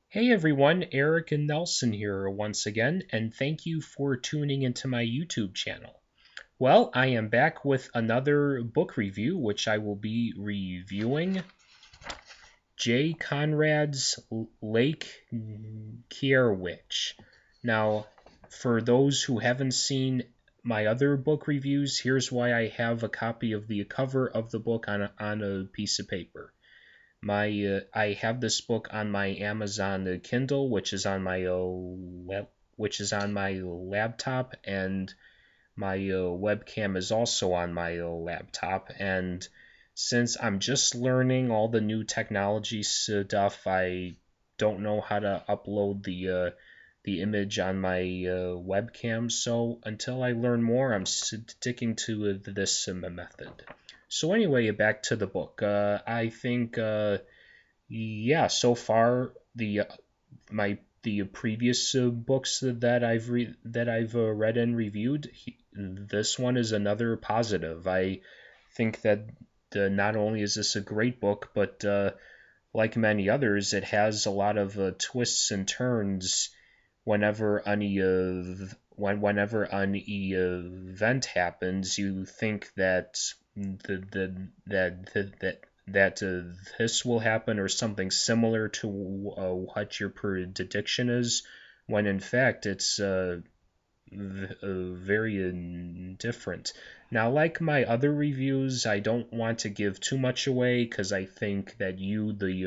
Hey everyone, Eric and Nelson here once again, and thank you for tuning into my YouTube channel. Well, I am back with another book review, which I will be reviewing J. Conrad's Lake Caerwych. Now, for those who haven't seen my other book reviews, here's why I have a copy of the cover of the book on a piece of paper. I have this book on my Amazon Kindle, which is on my laptop, and my webcam is also on my laptop. And since I'm just learning all the new technology stuff, I don't know how to upload the image on my webcam. So until I learn more, I'm sticking to this method. So anyway, back to the book. I think yeah, so far the previous books that I've read and reviewed, this one is another positive. I think that not only is this a great book, but like many others, it has a lot of twists and turns whenever an event happens. You think that this will happen or something similar to what your prediction is, when in fact it's very different. Now, like my other reviews, I don't want to give too much away because I think that you, the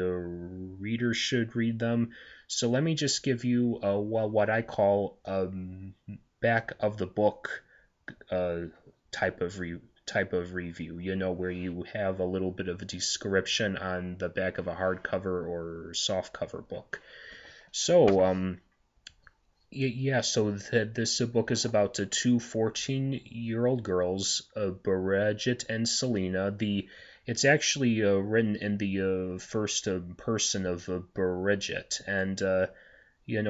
reader, should read them. So let me just give you what I call back of the book uh, type of review. You know, where you have a little bit of a description on the back of a hardcover or softcover book. So yeah, so this book is about the two 14-year-old girls, Bridget and Selena. It's actually written in the first person of Bridget, and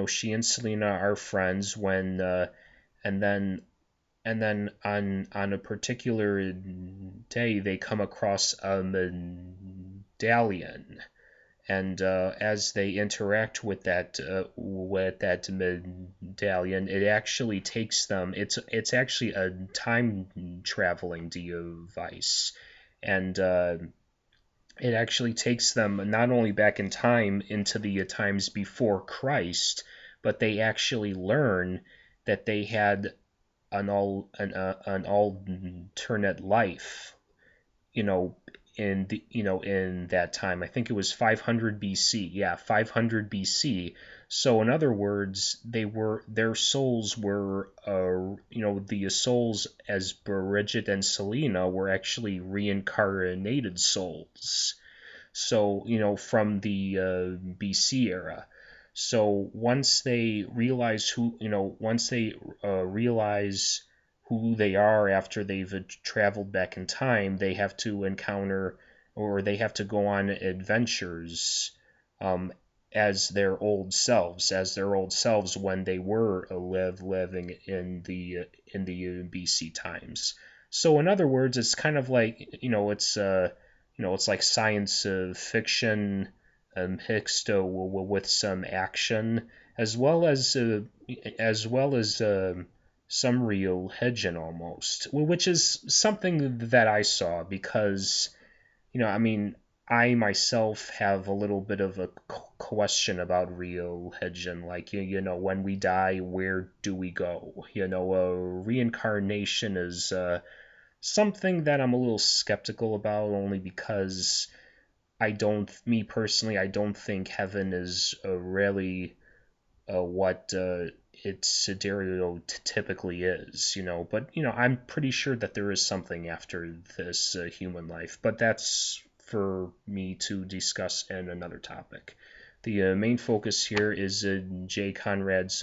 she and Selena are friends and then on a particular day they come across a medallion, and as they interact with that medallion, it actually takes them. It's actually a time traveling device, and it actually takes them not only back in time into the times before Christ, but they actually learn that they had an alternate life, you know, in that time. I think it was 500 BC. Yeah, 500 BC. So in other words, their souls were the souls as Bridget and Selena were actually reincarnated souls. So, from the BC era. So once they realize who they are after they've traveled back in time, they have to encounter, or they have to go on adventures um, as their old selves when they were living in the BC times. So in other words, it's kind of like it's like science fiction mixed with some action, as well as some religion almost, which is something that I saw because, I mean, I myself have a little bit of a question about religion. Like, when we die, where do we go? Reincarnation is something that I'm a little skeptical about, only because me personally, I don't think heaven is really what it stereotypically is, But I'm pretty sure that there is something after this human life, but that's for me to discuss in another topic. The main focus here is Jay Conrad's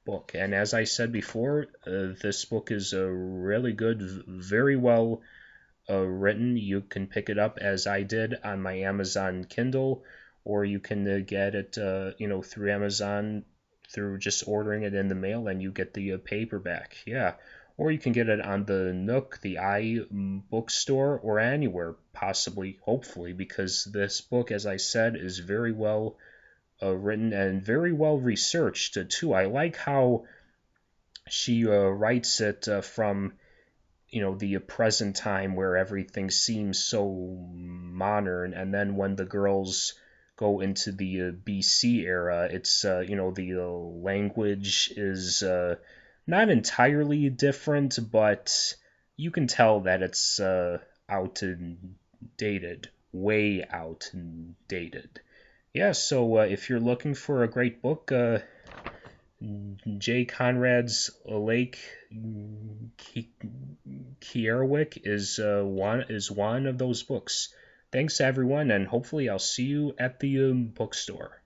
book, and as I said before, this book is really good, very well written. You can pick it up as I did on my Amazon Kindle, or you can get it, through Amazon through just ordering it in the mail, and you get the paperback. Yeah. Or you can get it on the Nook, the bookstore, or anywhere, possibly, hopefully, because this book, as I said, is very well written and very well researched too. I like how she writes it from the present time where everything seems so modern, and then when the girls go into the BC era, it's the language is not entirely different, but you can tell that it's outdated, way outdated. Yeah, so if you're looking for a great book, J. Conrad's Lake Caerwych is one of those books. Thanks everyone, and hopefully I'll see you at the bookstore.